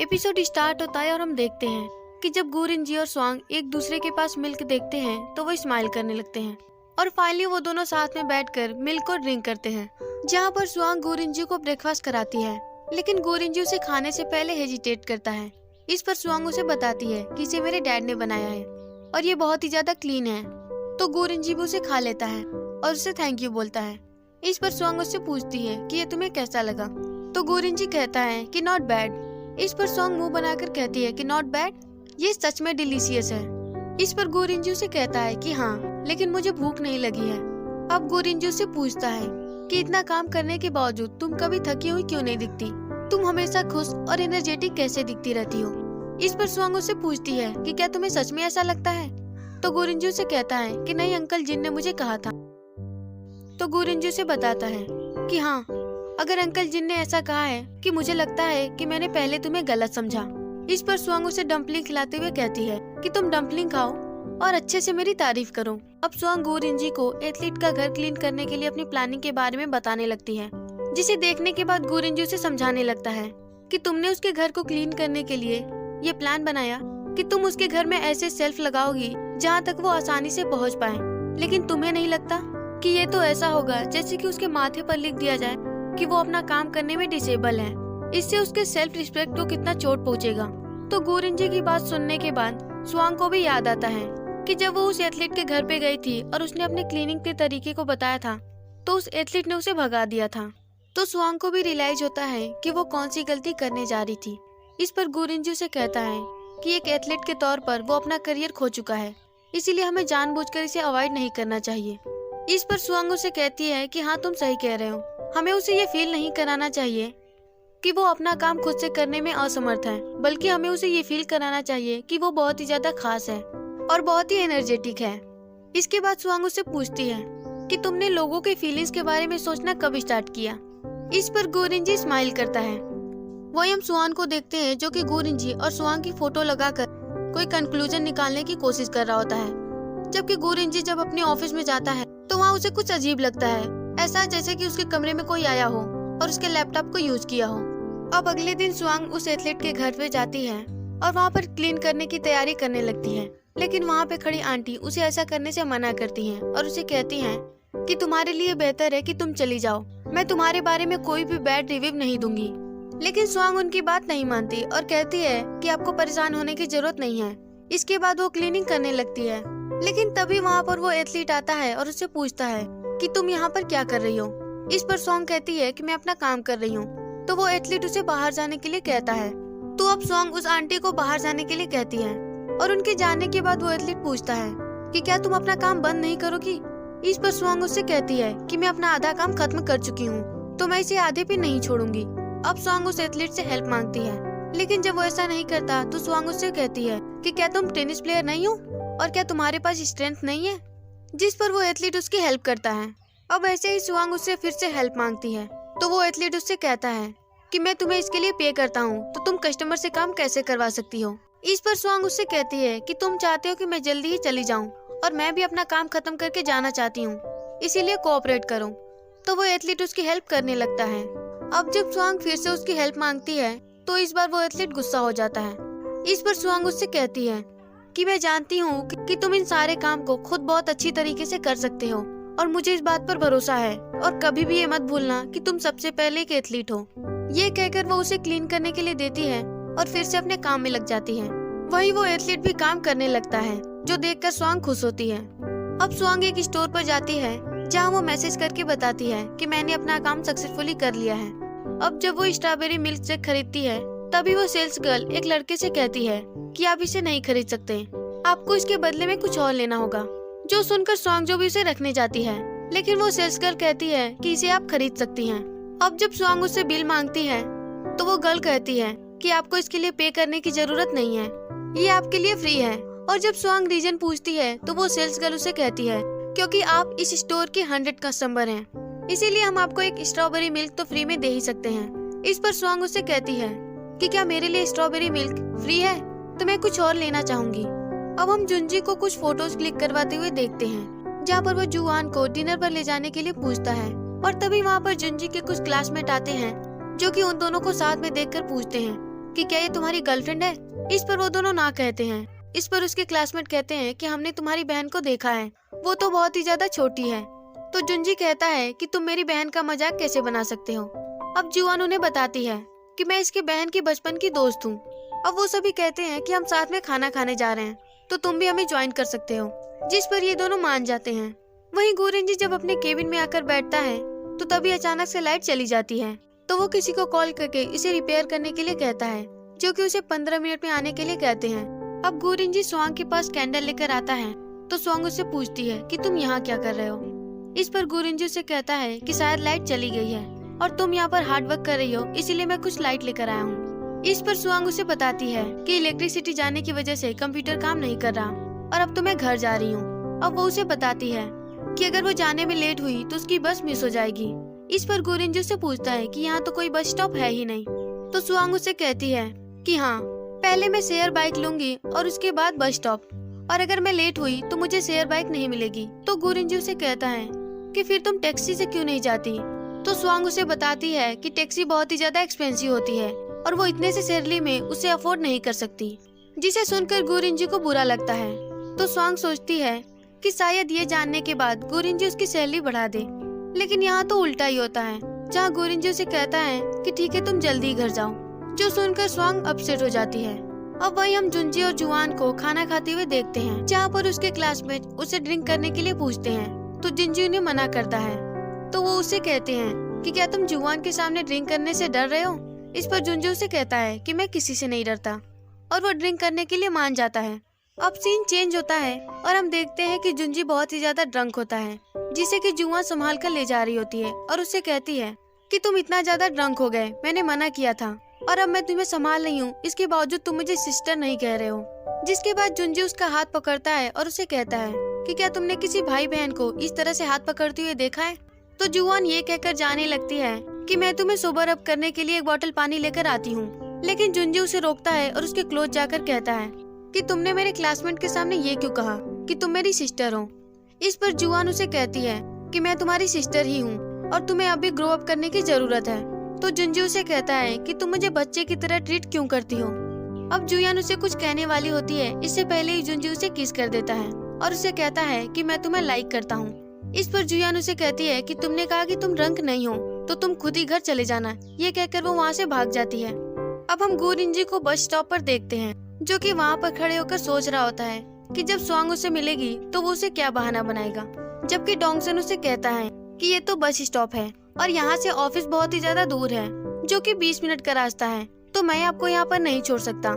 Episode start होता है और हम देखते हैं कि जब गुरिंजी और स्वांग एक दूसरे के पास मिल्क देखते हैं तो वो स्माइल करने लगते हैं और फाइनली वो दोनों साथ में बैठकर मिल्क को ड्रिंक करते हैं, जहाँ पर स्वांग गुरिंजी को ब्रेकफास्ट कराती है, लेकिन गुरिंजी उसे खाने से पहले हेजिटेट करता है। इस पर स्वांग उसे बताती है कि इसे मेरे डैड ने बनाया है और ये बहुत ही ज्यादा क्लीन है। तो गुरिंजी भी उसे खा लेता है और उसे थैंक यू बोलता है। इस पर स्वांग उससे पूछती है कि ये तुम्हें कैसा लगा, तो गुरिंजी कहता है कि नॉट बैड। इस पर स्वांग मुंह बनाकर कहती है कि नॉट बैड, ये सच में डिलीशियस है। इस पर गुरिंजी उसे कहता है कि हाँ, लेकिन मुझे भूख नहीं लगी है। अब गुरिंजी उसे पूछता है कि इतना काम करने के बावजूद तुम कभी थकी हुई क्यों नहीं दिखती, तुम हमेशा खुश और एनर्जेटिक कैसे दिखती रहती हो। इस पर स्वांग उसे पूछती है कि क्या तुम्हें सच में ऐसा लगता है, तो गुरिंजी उसे कहता है कि नहीं अंकल जिन ने मुझे कहा था। तो गुरिंजी उसे बताता है कि हाँ, अगर अंकल जिन ने ऐसा कहा है कि मुझे लगता है कि मैंने पहले तुम्हें गलत समझा। इस पर स्वांग उसे डम्पलिंग खिलाते हुए कहती है कि तुम डम्पलिंग खाओ और अच्छे से मेरी तारीफ करो। अब स्वांग गुरिंजी को एथलीट का घर क्लीन करने के लिए अपनी प्लानिंग के बारे में बताने लगती है, जिसे देखने के बाद गुरिंजी उसे समझाने लगता है कि तुमने उसके घर को क्लीन करने के लिए ये प्लान बनाया कि तुम उसके घर में ऐसे सेल्फ लगाओगी जहाँ तक वो आसानी से पहुँच पाए, लेकिन तुम्हें नहीं लगता कि ये तो ऐसा होगा जैसे कि उसके माथे पर लिख दिया जाए कि वो अपना काम करने में डिसेबल है। इससे उसके सेल्फ रिस्पेक्ट को कितना चोट पहुंचेगा। तो गुरिंजी की बात सुनने के बाद स्वांग को भी याद आता है कि जब वो उस एथलीट के घर पे गई थी और उसने अपने क्लीनिंग के तरीके को बताया था तो उस एथलीट ने उसे भगा दिया था। तो स्वांग को भी रियलाइज होता है कि वो कौन सी गलती करने जा रही थी। इस पर गुरिंजी उसे कहता है कि एक एथलीट के तौर पर वो अपना करियर खो चुका है, इसीलिए हमें जानबूझकर इसे अवॉइड नहीं करना चाहिए। इस पर स्वांग उसे कहती है कि हाँ तुम सही कह रहे हो, हमें उसे ये फील नहीं कराना चाहिए कि वो अपना काम खुद से करने में असमर्थ है, बल्कि हमें उसे ये फील कराना चाहिए कि वो बहुत ही ज्यादा खास है और बहुत ही एनर्जेटिक है। इसके बाद स्वांग उससे पूछती है कि तुमने लोगों के फीलिंग्स के बारे में सोचना कब स्टार्ट किया। इस पर गुरिंजी स्माइल करता है। वही हम स्वांग को देखते हैं जो कि गुरिंजी और स्वांग की फोटो लगाकर कोई कंक्लूजन निकालने की कोशिश कर रहा होता है, जबकि गुरिंजी जब अपने ऑफिस में जाता है तो वहाँ उसे कुछ अजीब लगता है, ऐसा जैसे कि उसके कमरे में कोई आया हो और उसके लैपटॉप को यूज किया हो। अब अगले दिन स्वांग उस एथलीट के घर पे जाती है और वहाँ पर क्लीन करने की तैयारी करने लगती है, लेकिन वहाँ पे खड़ी आंटी उसे ऐसा करने से मना करती हैं और उसे कहती हैं कि तुम्हारे लिए बेहतर है कि तुम चली जाओ, मैं तुम्हारे बारे में कोई भी बैड रिव्यू नहीं दूंगी। लेकिन स्वांग उनकी बात नहीं मानती और कहती है कि आपको परेशान होने की जरूरत नहीं है। इसके बाद वो क्लीनिंग करने लगती है, लेकिन तभी वहाँ पर वो एथलीट आता है और उससे पूछता है कि तुम यहाँ पर क्या कर रही हो। इस पर स्वांग कहती है कि मैं अपना काम कर रही हूँ। तो वो एथलीट उसे बाहर जाने के लिए कहता है। तो अब स्वांग उस आंटी को बाहर जाने के लिए कहती है और उनके जाने के बाद वो एथलीट पूछता है कि क्या तुम अपना काम बंद नहीं करोगी। इस पर स्वांग उससे कहती है कि मैं अपना आधा काम खत्म कर चुकी हूँ, तो मैं इसे आधे पे नहीं छोड़ूंगी। अब स्वांग उस एथलीट से हेल्प मांगती है, लेकिन जब वो ऐसा नहीं करता तो स्वांग उससे कहती है कि क्या तुम टेनिस प्लेयर नहीं हो और क्या तुम्हारे पास स्ट्रेंथ नहीं है। जिस पर वो एथलीट उसकी हेल्प करता है। अब ऐसे ही स्वांग उससे फिर से हेल्प मांगती है, तो वो एथलीट उससे कहता है कि मैं तुम्हें इसके लिए पे करता हूँ, तो तुम कस्टमर से काम कैसे करवा सकती हो। इस पर स्वांग उससे कहती है कि तुम चाहते हो कि मैं जल्दी ही चली जाऊँ और मैं भी अपना काम खत्म करके जाना चाहती हूँ, इसीलिए कोऑपरेट करो। तो वो एथलीट उसकी हेल्प करने लगता है। अब जब स्वांग फिर से उसकी हेल्प मांगती है तो इस बार वो एथलीट गुस्सा हो जाता है। इस पर स्वांग उससे कहती है कि मैं जानती हूँ कि तुम इन सारे काम को खुद बहुत अच्छी तरीके से कर सकते हो और मुझे इस बात पर भरोसा है, और कभी भी ये मत भूलना कि तुम सबसे पहले एक एथलीट हो। ये कहकर वो उसे क्लीन करने के लिए देती है और फिर से अपने काम में लग जाती है। वहीं वो एथलीट भी काम करने लगता है, जो देखकर स्वांग खुश होती है। अब स्वांग एक स्टोर पर जाती है जहाँ वो मैसेज करके बताती है कि मैंने अपना काम सक्सेसफुली कर लिया है। अब जब वो स्ट्रॉबेरी मिल्क शेक खरीदती है तभी वो सेल्स गर्ल एक लड़के से कहती है कि आप इसे नहीं खरीद सकते, आपको इसके बदले में कुछ और लेना होगा। जो सुनकर स्वांग जो भी उसे रखने जाती है, लेकिन वो सेल्स गर्ल कहती है कि इसे आप खरीद सकती हैं। अब जब स्वांग उससे बिल मांगती है तो वो गर्ल कहती है कि आपको इसके लिए पे करने की जरूरत नहीं है, ये आपके लिए फ्री है। और जब स्वांग रीजन पूछती है तो वो सेल्स गर्ल उसे कहती है क्योंकि आप इस स्टोर के 100 कस्टमर हैं, इसीलिए हम आपको एक स्ट्रॉबेरी मिल्क तो फ्री में दे ही सकते हैं। इस पर स्वांग उससे कहती है कि क्या मेरे लिए स्ट्रॉबेरी मिल्क फ्री है, तो मैं कुछ और लेना चाहूंगी। अब हम जुंजी को कुछ फोटोज क्लिक करवाते हुए देखते हैं, जहाँ पर वो जुआन को डिनर पर ले जाने के लिए पूछता है और तभी वहाँ पर जुंजी के कुछ क्लासमेट आते हैं जो कि उन दोनों को साथ में देखकर पूछते हैं कि क्या ये तुम्हारी गर्लफ्रेंड है। इस पर वो दोनों ना कहते हैं। इस पर उसके क्लासमेट कहते हैं कि हमने तुम्हारी बहन को देखा है, वो तो बहुत ही ज्यादा छोटी है। तो जुंजी कहता है कि तुम मेरी बहन का मजाक कैसे बना सकते हो। अब जुआन उन्हें बताती है कि मैं इसकी बहन की बचपन की दोस्त हूँ। अब वो सभी कहते हैं कि हम साथ में खाना खाने जा रहे हैं, तो तुम भी हमें ज्वाइन कर सकते हो, जिस पर ये दोनों मान जाते हैं। वहीं गोरेंजी जब अपने केबिन में आकर बैठता है तो तभी अचानक से लाइट चली जाती है। तो वो किसी को कॉल करके इसे रिपेयर करने के लिए कहता है, जो कि उसे 15 मिनट में आने के लिए कहते हैं। अब गोरेंजी स्वांग के पास कैंडल लेकर आता है तो स्वांग उससे पूछती है कि तुम यहाँ क्या कर रहे हो। इस पर गोरेंजी उसे कहता है कि शायद लाइट चली गई है और तुम यहाँ पर हार्ड वर्क कर रही हो, इसीलिए मैं कुछ लाइट लेकर आया हूँ। इस पर स्वांग उसे बताती है कि इलेक्ट्रिसिटी जाने की वजह से कंप्यूटर काम नहीं कर रहा और अब तो मैं घर जा रही हूँ। अब वो उसे बताती है कि अगर वो जाने में लेट हुई तो उसकी बस मिस हो जाएगी। इस पर गोरेंजी उससे पूछता है कि यहाँ तो कोई बस स्टॉप है ही नहीं। तो स्वांग उसे कहती है कि हाँ, पहले मैं शेयर बाइक लूंगी और उसके बाद बस स्टॉप, और अगर मैं लेट हुई तो मुझे शेयर बाइक नहीं मिलेगी। तो गोरेंजी उसे कहता है कि फिर तुम टैक्सी से क्यों नहीं जाती। तो स्वांग उसे बताती है कि टैक्सी बहुत ही ज्यादा एक्सपेंसिव होती है और वो इतने से सैलरी में उसे अफोर्ड नहीं कर सकती, जिसे सुनकर गोरेंजी को बुरा लगता है। तो स्वांग सोचती है कि शायद ये जानने के बाद गोरेंजी उसकी सैलरी बढ़ा दे, लेकिन यहाँ तो उल्टा ही होता है, जहाँ गोरेंजी उसे कहता है कि ठीक है तुम जल्दी घर जाओ, जो सुनकर स्वांग अपसेट हो जाती है। अब वही हम जुंजी और जुआन को खाना खाते हुए देखते हैं, जहाँ पर उसके क्लासमेट उसे ड्रिंक करने के लिए पूछते हैं तो जुंजी उन्हें मना करता है। तो वो उसे कहते हैं कि क्या तुम जुआन के सामने ड्रिंक करने से डर रहे हो। इस पर जुंजी उसे कहता है कि मैं किसी से नहीं डरता, और वो ड्रिंक करने के लिए मान जाता है। अब सीन चेंज होता है और हम देखते हैं कि जुंजी बहुत ही ज्यादा ड्रंक होता है, जिसे कि जुआन संभाल कर ले जा रही होती है और उससे कहती है कि तुम इतना ज्यादा ड्रंक हो गए, मैंने मना किया था और अब मैं तुम्हें संभाल रही हूँ, इसके बावजूद तुम मुझे सिस्टर नहीं कह रहे हो। जिसके बाद जुंजी उसका हाथ पकड़ता है और उसे कहता है कि क्या तुमने किसी भाई बहन को इस तरह से हाथ पकड़ते हुए देखा है। तो जुआन ये कहकर जाने लगती है कि मैं तुम्हें सोबर अप करने के लिए एक बोतल पानी लेकर आती हूँ, लेकिन जुंजी उसे रोकता है और उसके क्लोज जाकर कहता है कि तुमने मेरे क्लासमेट के सामने ये क्यों कहा कि तुम मेरी सिस्टर हो। इस पर जुआन उसे कहती है कि मैं तुम्हारी सिस्टर ही हूँ और तुम्हें अभी ग्रो अप करने की जरूरत है। तो जुंजी उसे कहता है कि तुम मुझे बच्चे की तरह ट्रीट क्यों करती हो। अब जुआन उसे कुछ कहने वाली होती है, इससे पहले ही जुंजी उसे किस कर देता है और उसे कहता है कि मैं तुम्हें लाइक करता हूँ। इस पर जुआन उसे कहती है कि तुमने कहा कि तुम ड्रंक नहीं हो तो तुम खुद ही घर चले जाना। ये कहकर वो वहाँ से भाग जाती है। अब हम गोरेंजी को बस स्टॉप पर देखते हैं, जो कि वहाँ पर खड़े होकर सोच रहा होता है कि जब स्वांग उसे मिलेगी तो वो उसे क्या बहाना बनाएगा। जबकि डोंगसन उसे कहता है कि ये तो बस स्टॉप है और यहाँ से ऑफिस बहुत ही ज्यादा दूर है, जो कि 20 मिनट का रास्ता है, तो मैं आपको यहाँ पर नहीं छोड़ सकता।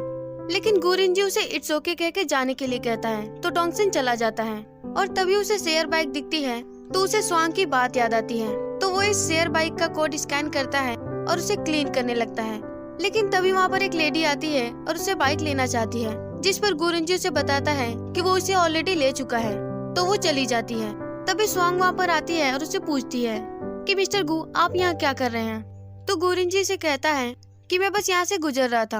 लेकिन गोरेंजी उसे इट्स ओके कह के जाने के लिए कहता है, तो डोंगसन चला जाता है और तभी उसे शेयर बाइक दिखती है तो उसे स्वांग की बात याद आती है। तो वो इस शेयर बाइक का कोड स्कैन करता है और उसे क्लीन करने लगता है। लेकिन तभी वहाँ पर एक लेडी आती है और उसे बाइक लेना चाहती है, जिस पर गोरेंजी उसे बताता है कि वो उसे ऑलरेडी ले चुका है, तो वो चली जाती है। तभी स्वांग वहाँ पर आती है और उससे पूछती है कि मिस्टर गु आप यहाँ क्या कर रहे हैं। तो गोरेंजी से कहता है कि मैं बस यहाँ से गुजर रहा था।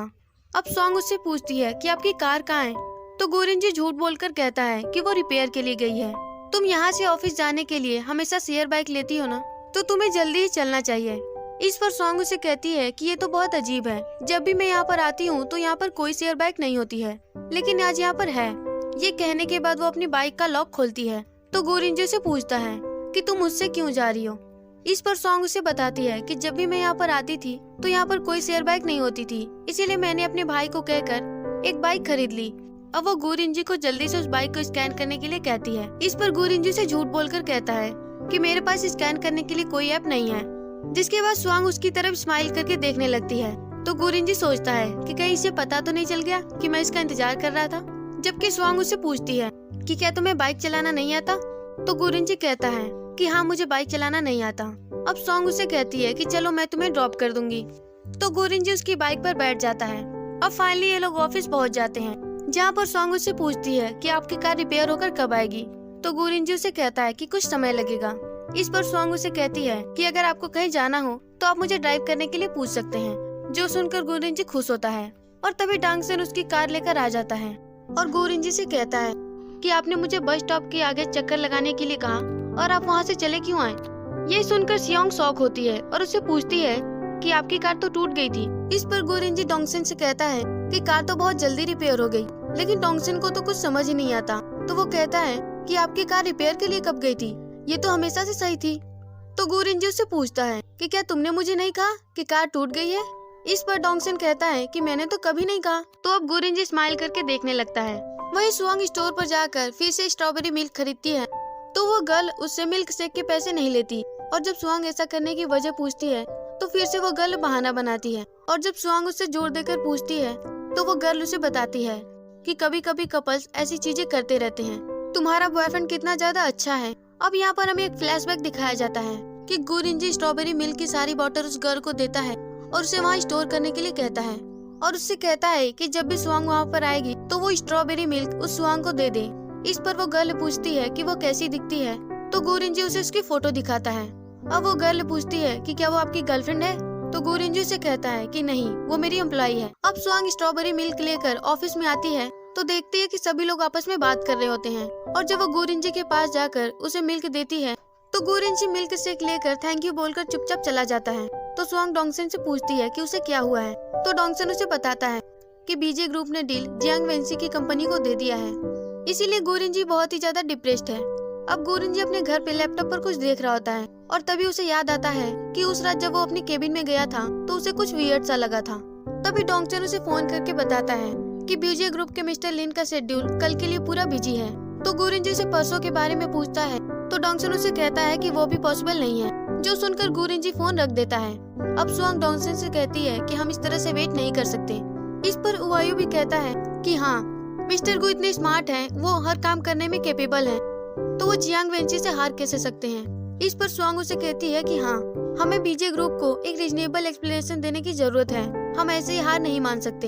अब स्वांग उससे पूछती है कि आपकी कार कहाँ है। तो गोरेंजी झूठ बोलकर कहता है कि वो रिपेयर के लिए गई है। तुम यहाँ से ऑफिस जाने के लिए हमेशा शेयर बाइक लेती हो ना, तो तुम्हें जल्दी ही चलना चाहिए। इस पर स्वांग उसे कहती है कि ये तो बहुत अजीब है, जब भी मैं यहाँ पर आती हूँ तो यहाँ पर कोई शेयर बाइक नहीं होती है, लेकिन आज यहाँ पर है। ये कहने के बाद वो अपनी बाइक का लॉक खोलती है। तो गोरेंजी से पूछता है कि तुम मुझसे क्यों जा रही हो। इस पर स्वांग उसे बताती है कि जब भी मैं यहाँ पर आती थी तो यहाँ पर कोई शेयर बाइक नहीं होती थी, इसीलिए मैंने अपने भाई को कहकर एक बाइक खरीद ली। अब वो गोरेंजी को जल्दी से उस बाइक को स्कैन करने के लिए कहती है। इस पर गोरेंजी से झूठ बोलकर कहता है कि मेरे पास स्कैन करने के लिए कोई ऐप नहीं है। जिसके बाद स्वांग उसकी तरफ स्माइल करके देखने लगती है। तो गोरेंजी सोचता है कि कहीं इसे पता तो नहीं चल गया कि मैं इसका इंतजार कर रहा था। जबकि स्वांग उससे पूछती है कि क्या तुम्हें बाइक चलाना नहीं आता। तो गोरेंजी कहता है कि हाँ मुझे बाइक चलाना नहीं आता। अब स्वांग उसे कहती है कि चलो मैं तुम्हें ड्रॉप कर दूंगी। तो गोरेंजी उसकी बाइक पर बैठ जाता है। अब फाइनली ये लोग ऑफिस पहुंच जाते हैं, जहाँ पर स्वांग उससे पूछती है कि आपकी कार रिपेयर होकर कब आएगी। तो गोरेंजी उसे कहता है कि कुछ समय लगेगा। इस पर स्वांग उसे कहती है कि अगर आपको कहीं जाना हो तो आप मुझे ड्राइव करने के लिए पूछ सकते हैं। जो सुनकर गोरेंजी खुश होता है और तभी डोंगसन उसकी कार लेकर आ जाता है और गोरेंजी से कहता है कि आपने मुझे बस स्टॉप के आगे चक्कर लगाने के लिए कहा और आप वहाँ से चले क्यों आए। ये सुनकर सियोंग शॉक होती है और उससे पूछती है कि आपकी कार तो टूट गई थी। इस पर गोरिंजी डोंगसेन से कहता है कि कार तो बहुत जल्दी रिपेयर हो गई, लेकिन डोंगसेन को तो कुछ समझ ही नहीं आता। तो वो कहता है कि आपकी कार रिपेयर के लिए कब गई थी, ये तो हमेशा से सही थी। तो गोरिंजी उससे पूछता है कि क्या तुमने मुझे नहीं कहा कि कार टूट गई है। इस पर डोंगसेन कहता है कि मैंने तो कभी नहीं कहा। तो अब गोरिंजी स्माइल करके देखने लगता है। वही स्वांग स्टोर पर जाकर फिर से स्ट्रॉबेरी मिल्क खरीदती है, तो वो गर्ल उससे मिल्क शेक के पैसे नहीं लेती। और जब स्वांग ऐसा करने की वजह पूछती है तो फिर से वो गर्ल बहाना बनाती है। और जब स्वांग उससे जोर देकर पूछती है तो वो गर्ल उसे बताती है कि कभी कभी कपल्स ऐसी चीजें करते रहते हैं। तुम्हारा बॉयफ्रेंड कितना ज्यादा अच्छा है। अब यहाँ पर हमें एक फ्लैशबैक दिखाया जाता है कि गोरिंजी स्ट्रॉबेरी मिल्क की सारी बॉटल उस गर्ल को देता है और उसे वहाँ स्टोर करने के लिए कहता है, और उससे कहता है कि जब भी स्वांग वहाँ पर आएगी तो वो स्ट्रॉबेरी मिल्क उस स्वांग को दे दे। इस पर वो गर्ल पूछती है कि वो कैसी दिखती है, तो गोरिंजी उसे उसकी फोटो दिखाता है। अब वो गर्ल पूछती है कि क्या वो आपकी गर्लफ्रेंड है, तो गोरिंजी उसे कहता है कि नहीं, वो मेरी एम्प्लॉई है। अब स्वांग स्ट्रॉबेरी मिल्क लेकर ऑफिस में आती है तो देखती है कि सभी लोग आपस में बात कर रहे होते हैं। और जब वो गोरिंजी के पास जाकर उसे मिल्क देती है तो गोरिंजी मिल्क शेक लेकर थैंक यू बोलकर चुपचाप चला जाता है। तो स्वांग डोंगसेन से पूछती है कि उसे क्या हुआ है, तो डोंगसेन उसे बताता है कि बीजे ग्रुप ने डील जियांग वेंसी की कंपनी को दे दिया है, इसीलिए गोरिंजी बहुत ही ज्यादा डिप्रेस्ड है। अब गोरिंजी अपने घर पे लैपटॉप पर कुछ देख रहा होता है और तभी उसे याद आता है कि उस रात जब वो अपनी केबिन में गया था तो उसे कुछ वियर्ड सा लगा था। तभी डोंगसेन उसे फोन करके बताता है कि बीजे ग्रुप के मिस्टर लिन का शेड्यूल कल के लिए पूरा बिजी है। तो गोरिंजी उसे परसों के बारे में पूछता है तो डोंगसेन उसे कहता है कि वो भी पॉसिबल नहीं है, जो सुनकर गोरिंजी फोन रख देता है। अब स्वांग डोंगसेन से कहती है कि हम इस तरह से वेट नहीं कर सकते। इस पर उवायु भी कहता है कि हाँ, मिस्टर गु इतने स्मार्ट हैं, वो हर काम करने में कैपेबल हैं, तो वो जियांग वेंसी से हार कैसे सकते हैं। इस पर स्वांग उसे कहती है कि हाँ, हमें बीजे ग्रुप को एक रीजनेबल एक्सप्लेनेशन देने की जरूरत है, हम ऐसे ही हार नहीं मान सकते।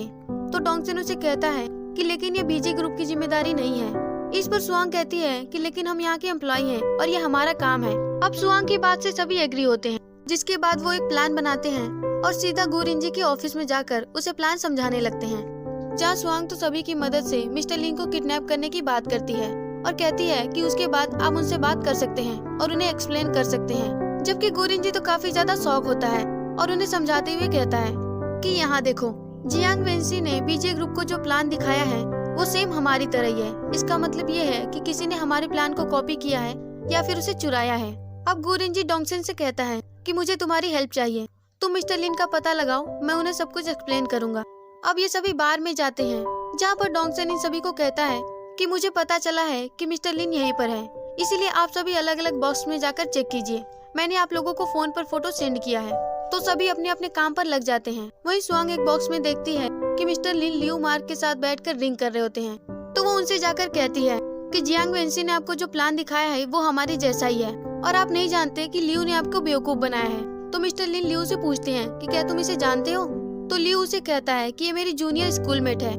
तो डोंगसेन उसे कहता है कि लेकिन ये बीजे ग्रुप की जिम्मेदारी नहीं है। इस पर स्वांग कहती है कि लेकिन हम यहाँ के एम्प्लॉय हैं और ये हमारा काम है। अब स्वांग की बात से सभी एग्री होते हैं, जिसके बाद वो एक प्लान बनाते हैं और सीधा गोरिंजी के ऑफिस में जाकर उसे प्लान समझाने लगते हैं, जहाँ स्वांग तो सभी की मदद से मिस्टर लिन को किडनैप करने की बात करती है और कहती है कि उसके बाद आप उनसे बात कर सकते हैं और उन्हें एक्सप्लेन कर सकते हैं। जबकि गोरिंजी तो काफी ज्यादा शॉक होता है और उन्हें समझाते हुए कहता है कि यहाँ देखो, जियांग वेंसी ने बीजे ग्रुप को जो प्लान दिखाया है वो सेम हमारी तरह ही है। इसका मतलब ये है कि किसी ने हमारे प्लान को कॉपी किया है या फिर उसे चुराया है। अब गोरिंजी डोंगसेन से कहता है कि मुझे तुम्हारी हेल्प चाहिए, तुम मिस्टर लिन का पता लगाओ, मैं उन्हें सब कुछ एक्सप्लेन करूंगा। अब ये सभी बार में जाते हैं, जहाँ पर डोंगसेन इन सभी को कहता है कि मुझे पता चला है कि मिस्टर लिन यहीं पर है, इसीलिए आप सभी अलग अलग बॉक्स में जाकर चेक कीजिए। मैंने आप लोगों को फोन पर फोटो सेंड किया है। तो सभी अपने अपने काम पर लग जाते हैं। वहीं स्वांग एक बॉक्स में देखती है कि मिस्टर लिन लियू मार्क के साथ बैठकर ड्रिंक कर रहे होते हैं। तो वो उनसे जाकर कहती है कि जियांग वेंसी ने आपको जो प्लान दिखाया है वो हमारे जैसा ही है और आप नहीं जानते कि लियू ने आपको बेवकूफ बनाया है। तो मिस्टर लिन लियू से पूछते हैं कि क्या तुम इसे जानते हो। तो लियू उसे कहता है कि ये मेरी जूनियर स्कूलमेट है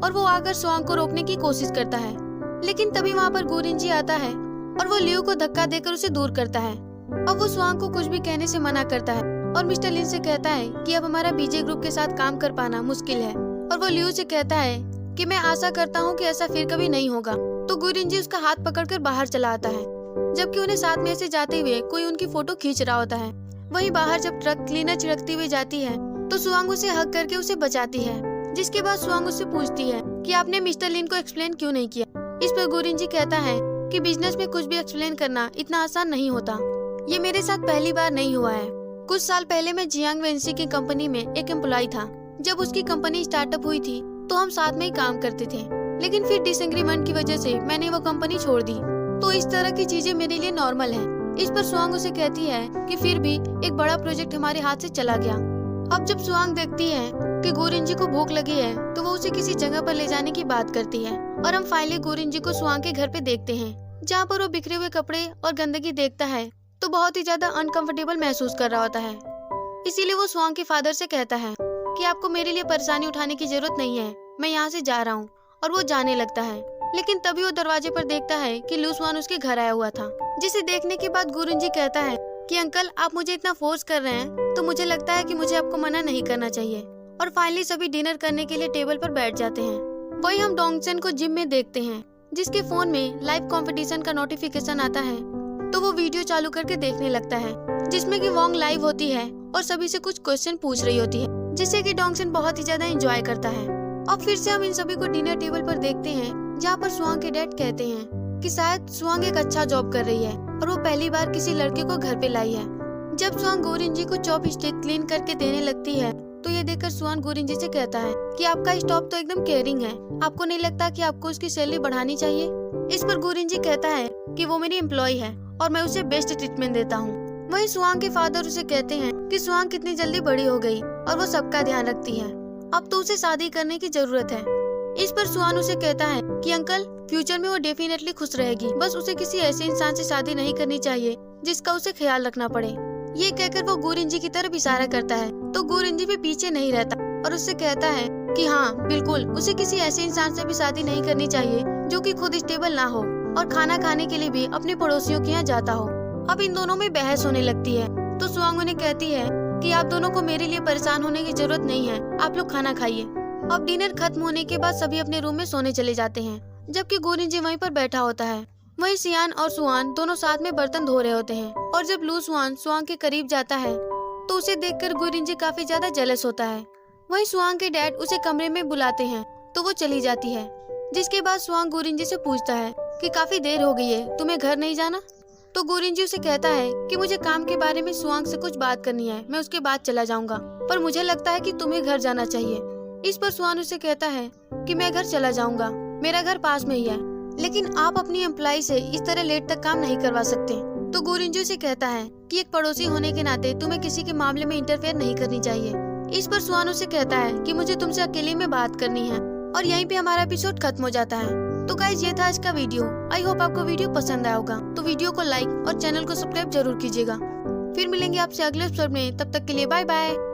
और वो आकर स्वांग को रोकने की कोशिश करता है, लेकिन तभी वहाँ पर गोरिंजी आता है और वो लियू को धक्का देकर उसे दूर करता है। अब वो स्वांग को कुछ भी कहने से मना करता है और मिस्टर लिन से कहता है कि अब हमारा बीजे ग्रुप के साथ काम कर पाना मुश्किल है। और वो लियू से कहता है कि मैं आशा करता हूँ कि ऐसा फिर कभी नहीं होगा। तो गोरिंजी उसका हाथ पकड़कर बाहर चला आता है, जबकि उन्हें साथ में से जाते हुए कोई उनकी फोटो खींच रहा होता है। वहीं बाहर जब ट्रक क्लीनर छिड़कती हुई जाती है तो स्वांग उसे हक करके उसे बचाती है, जिसके बाद स्वांग उससे पूछती है कि आपने मिस्टर लिन को एक्सप्लेन क्यों नहीं किया। इस पर गोरिंजी कहता है कि बिजनेस में कुछ भी एक्सप्लेन करना इतना आसान नहीं होता, ये मेरे साथ पहली बार नहीं हुआ है। कुछ साल पहले मैं जियांग वेंसी की कंपनी में एक एम्प्लॉय था। जब उसकी कंपनी स्टार्टअप हुई थी तो हम साथ में ही काम करते थे, लेकिन फिर डिसएग्रीमेंट की वजह से मैंने वो कंपनी छोड़ दी। तो इस तरह की चीजें मेरे लिए नॉर्मल है। इस पर स्वांग उसे कहती है कि फिर भी एक बड़ा प्रोजेक्ट हमारे हाथ से चला गया। अब जब स्वांग देखती है कि गोरिंजी को भूख लगी है तो वो उसे किसी जगह पर ले जाने की बात करती है और हम फाइनली गोरिंजी को स्वांग के घर पे देखते हैं, जहाँ पर वो बिखरे हुए कपड़े और गंदगी देखता है तो बहुत ही ज्यादा अनकंफर्टेबल महसूस कर रहा होता है। इसीलिए वो स्वांग के फादर से कहता है कि आपको मेरे लिए परेशानी उठाने की जरूरत नहीं है, मैं यहाँ से जा रहा हूँ। और वो जाने लगता है, लेकिन तभी वो दरवाजे पर देखता है कि लू स्वान उसके घर आया हुआ था, जिसे देखने के बाद गोरिंजी कहता है कि अंकल आप मुझे इतना फोर्स कर रहे हैं तो मुझे लगता है कि मुझे आपको मना नहीं करना चाहिए। और फाइनली सभी डिनर करने के लिए टेबल पर बैठ जाते हैं। वही हम डोंगसेन को जिम में देखते हैं, जिसके फोन में लाइव कंपटीशन का नोटिफिकेशन आता है। तो वो वीडियो चालू करके देखने लगता है जिसमें कि वोंग लाइव होती है और सभी से कुछ क्वेश्चन पूछ रही होती है, जिससे कि डोंगसन बहुत ही ज्यादा एंजॉय करता है। अब फिर से हम इन सभी को डिनर टेबल पर देखते हैं, जहाँ पर स्वांग के डैड कहते हैं कि शायद स्वांग एक अच्छा जॉब कर रही है और वो पहली बार किसी लड़के को घर पे लाई है। जब स्वांग गोरिंजी को चॉपस्टिक क्लीन करके देने लगती है तो ये देखकर स्वान गोरिंजी से कहता है कि आपका स्टॉप तो एकदम केयरिंग है, आपको नहीं लगता कि आपको उसकी सैलरी बढ़ानी चाहिए। इस पर गोरिंजी कहता है कि वो मेरी एम्प्लॉय है और मैं उसे बेस्ट ट्रीटमेंट देता हूँ। वहीं स्वांग के फादर उसे कहते हैं कि स्वांग कितनी जल्दी बड़ी हो गई और वो सबका ध्यान रखती है, अब तो उसे शादी करने की जरूरत है। इस पर स्वान उसे कहता है कि अंकल फ्यूचर में वो डेफिनेटली खुश रहेगी, बस उसे किसी ऐसे इंसान से शादी नहीं करनी चाहिए जिसका उसे ख्याल रखना पड़े। ये कहकर वो गोरिंजी की तरफ इशारा करता है तो गोरिंजी भी पीछे नहीं रहता और उससे कहता है कि हाँ बिल्कुल, उसे किसी ऐसे इंसान से भी शादी नहीं करनी चाहिए जो कि खुद स्टेबल ना हो और खाना खाने के लिए भी अपने पड़ोसियों के यहाँ जाता हो। अब इन दोनों में बहस होने लगती है तो स्वांग उन्हें कहती है कि आप दोनों को मेरे लिए परेशान होने की जरूरत नहीं है, आप लोग खाना खाइए। अब डिनर खत्म होने के बाद सभी अपने रूम में सोने चले जाते हैं, जबकि गोरिंजी वहीं पर बैठा होता है। वहीं सियान और सुआन दोनों साथ में बर्तन धो रहे होते हैं और जब लू सुआन स्वांग के करीब जाता है तो उसे देखकर गोरिंजी काफी ज्यादा जेलस होता है। वहीं स्वांग के डैड उसे कमरे में बुलाते हैं तो वो चली जाती है, जिसके बाद स्वांग गोरिंजी से पूछता है कि काफी देर हो गई है, तुम्हें घर नहीं जाना? तो गोरिंजी उसे कहता है कि मुझे काम के बारे में स्वांग से कुछ बात करनी है, मैं उसके बाद चला जाऊंगा, पर मुझे लगता है कि तुम्हें घर जाना चाहिए। इस पर स्वान उसे कहता है कि मैं घर चला जाऊंगा, मेरा घर पास में ही है, लेकिन आप अपनी एम्प्लॉय से इस तरह लेट तक काम नहीं करवा सकते। तो गोरिंजी से कहता है कि एक पड़ोसी होने के नाते तुम्हें किसी के मामले में इंटरफेयर नहीं करनी चाहिए। इस पर स्वान से कहता है कि मुझे तुमसे अकेले में बात करनी है और यहीं पे हमारा एपिसोड खत्म हो जाता है। तो गाइस ये था आज का वीडियो। आई होप आपको वीडियो पसंद आया होगा, तो वीडियो को लाइक और चैनल को सब्सक्राइब जरूर कीजिएगा। फिर मिलेंगे आपसे अगले एपिसोड में, तब तक के लिए बाय बाय।